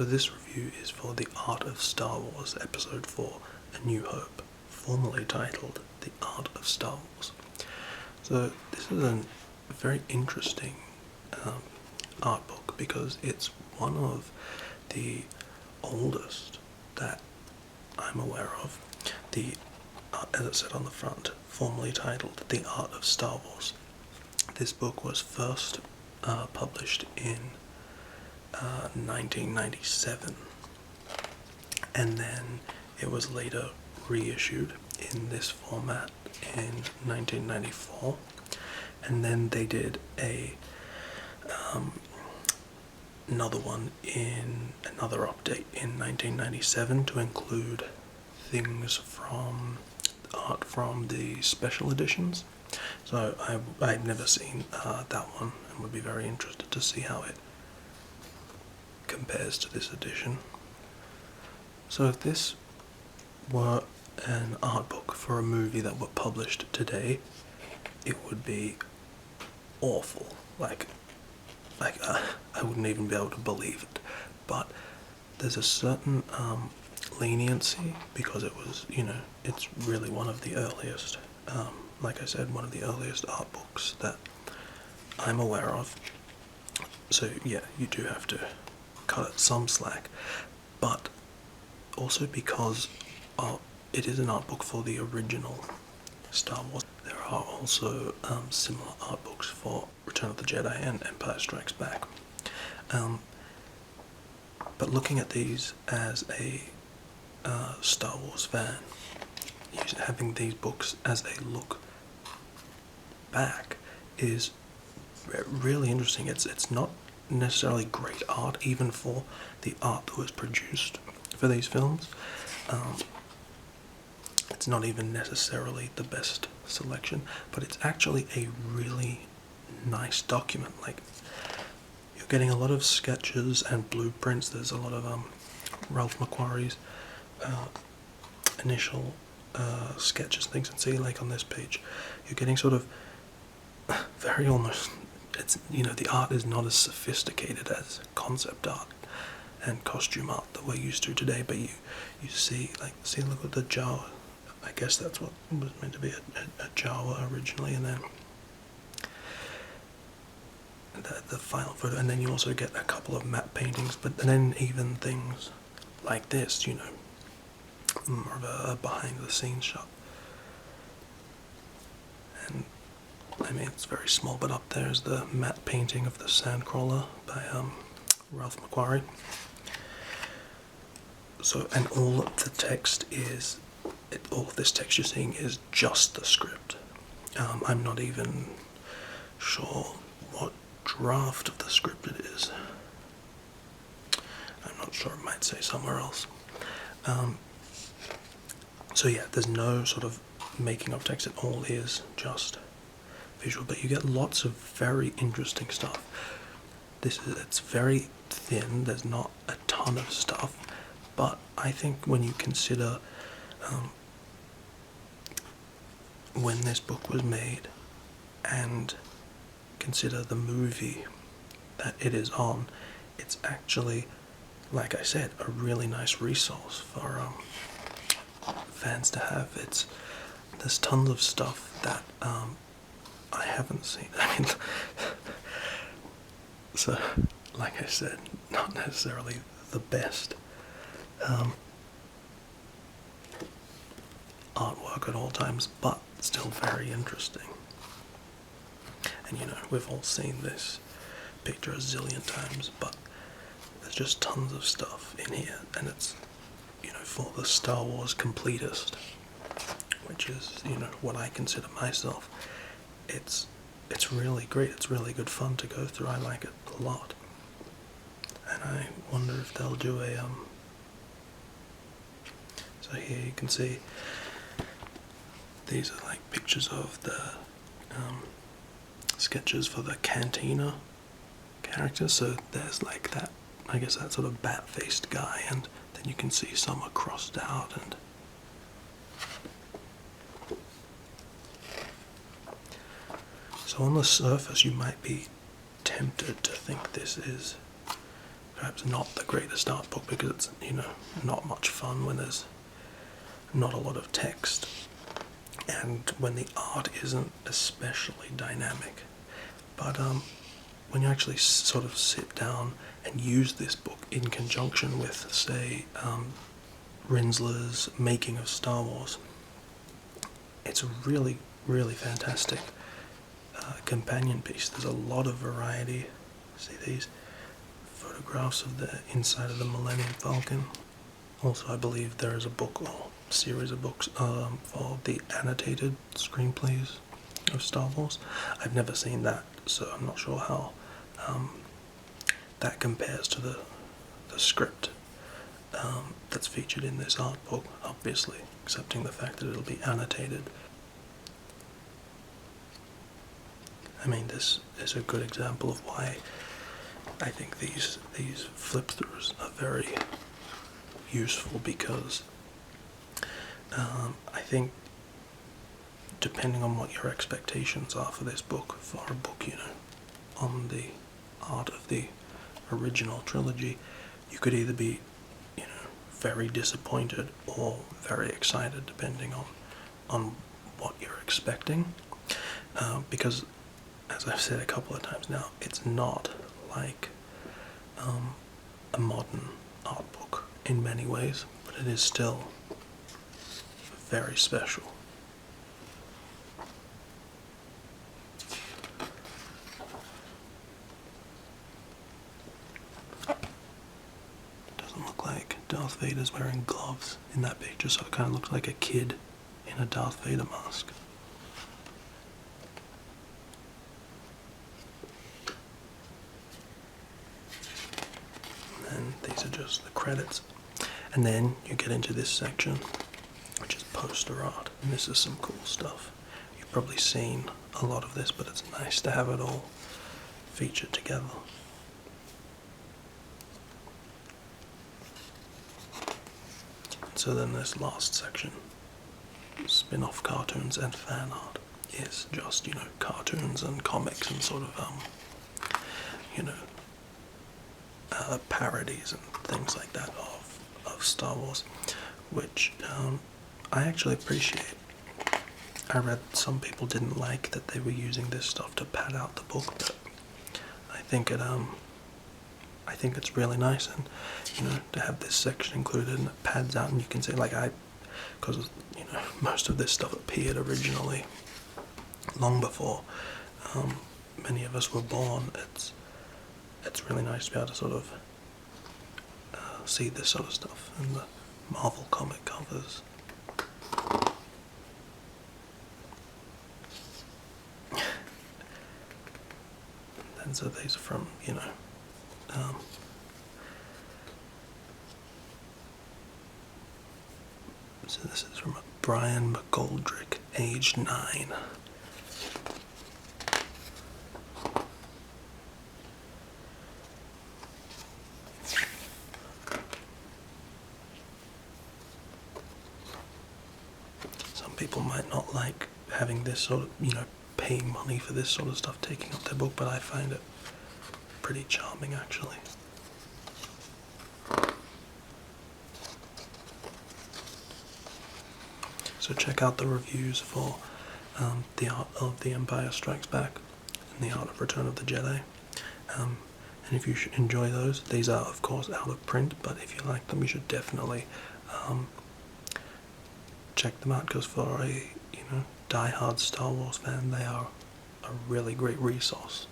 So this review is for The Art of Star Wars Episode 4, A New Hope, formerly titled The Art of Star Wars. So this is a very interesting art book because it's one of the oldest that I'm aware of. As it said on the front, formerly titled The Art of Star Wars. This book was first published in 1997, and then it was later reissued in this format in 1994, and then they did another one in another update in 1997 to include things from art from the special editions. So I've never seen that one and would be very interested to see how it compares to this edition. So if this were an art book for a movie that were published today, it would be awful. I wouldn't even be able to believe it. But there's a certain leniency because it was, it's really one of the earliest, like I said, one of the earliest art books that I'm aware of. So yeah, you do have to cut it some slack, but also because it is an art book for the original Star Wars. There are also similar art books for Return of the Jedi and Empire Strikes Back. But looking at these as a Star Wars fan, having these books as a look back is really interesting. It's not necessarily great art, even for the art that was produced for these films. It's not even necessarily the best selection, but it's actually a really nice document. Like, you're getting a lot of sketches and blueprints. There's a lot of Ralph McQuarrie's initial sketches and things, and see, like on this page, you're getting sort of very almost, it's, the art is not as sophisticated as concept art and costume art that we're used to today, but you see, look at the Jawa. I guess that's what was meant to be a Jawa originally, and then the final photo, and then you also get a couple of matte paintings, but then even things like this, more of a behind the scenes shot. And I mean, it's very small, but up there is the matte painting of the Sandcrawler by Ralph McQuarrie. So, and all of the text is, all of this text you're seeing is just the script. I'm not even sure what draft of the script it is. I'm not sure, it might say somewhere else. So yeah, there's no sort of making of text, it all is just visual, but you get lots of very interesting stuff. It's very thin, there's not a ton of stuff, but I think when you consider when this book was made and consider the movie that it is on, it's actually, like I said, a really nice resource for fans to have. There's tons of stuff that I haven't seen. I mean, so, like I said, not necessarily the best artwork at all times, but still very interesting. And we've all seen this picture a zillion times, but there's just tons of stuff in here, and it's, for the Star Wars completist, which is, what I consider myself. It's really great. It's really good fun to go through. I like it a lot. And I wonder if they'll do a, so here you can see, these are like pictures of the sketches for the Cantina characters. So there's like that, I guess that sort of bat-faced guy, and then you can see some are crossed out, and so on the surface you might be tempted to think this is perhaps not the greatest art book because it's, not much fun when there's not a lot of text and when the art isn't especially dynamic. But when you actually sort of sit down and use this book in conjunction with, say, Rinsler's Making of Star Wars, it's a really, really fantastic companion piece. There's a lot of variety. See these photographs of the inside of the Millennium Falcon. Also, I believe there is a book or series of books for the annotated screenplays of Star Wars. I've never seen that, so I'm not sure how that compares to the script that's featured in this art book, obviously, accepting the fact that it'll be annotated. I mean, this is a good example of why I think these flip-throughs are very useful, because I think depending on what your expectations are for this book, for a book, on the art of the original trilogy, you could either be, very disappointed or very excited, depending on what you're expecting. Because, as I've said a couple of times now, it's not like a modern art book in many ways, but it is still very special. Doesn't look like Darth Vader's wearing gloves in that picture, so it kind of looks like a kid in a Darth Vader mask. And these are just the credits. And then you get into this section, which is poster art, and this is some cool stuff. You've probably seen a lot of this, but it's nice to have it all featured together. So then this last section, spin-off cartoons and fan art, is just, cartoons and comics and sort of, parodies and things like that of Star Wars, which I actually appreciate. I read some people didn't like that they were using this stuff to pad out the book, but I think it's really nice, and to have this section included and it pads out, and you can say, because most of this stuff appeared originally long before many of us were born. It's really nice to be able to sort of see this sort of stuff in the Marvel comic covers. And so these are from, so this is from Brian McGoldrick, age 9. Some people might not like having this sort of, paying money for this sort of stuff taking up their book, but I find it pretty charming, actually. So check out the reviews for The Art of The Empire Strikes Back and The Art of Return of the Jedi. And if you should enjoy those, these are of course out of print, but if you like them, you should definitely check them out, because for a die-hard Star Wars fan, they are a really great resource.